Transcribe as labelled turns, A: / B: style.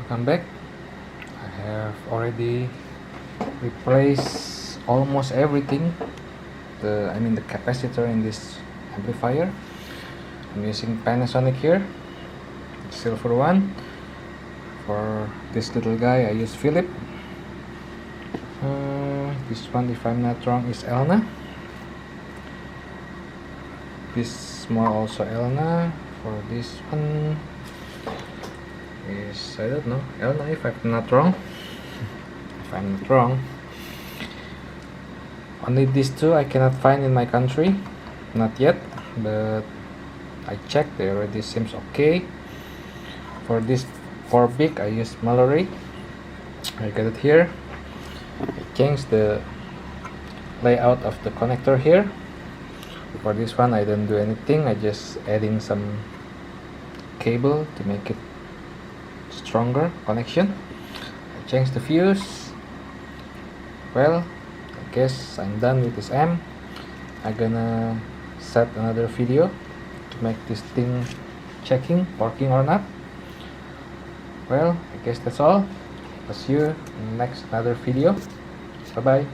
A: Welcome back. I have already replaced almost everything, the capacitor in this amplifier. I'm using Panasonic here, silver one. For this little guy I use Philip. This one, if I'm not wrong, is Elna. This small also Elna. For this one is, I don't know, Elna, if I'm not wrong. Only these two I cannot find in my country, not yet, but I checked, they already seems okay. For this 4 big I use Mallory. I got it here. I changed the layout of the connector here. For this one I don't do anything, I just adding some cable to make it stronger connection. I changed the fuse. Well, I guess I'm done with this amp. I'm gonna set another video to make this thing checking working or not. Well, I guess that's all. I'll see you in the next another video. Bye bye.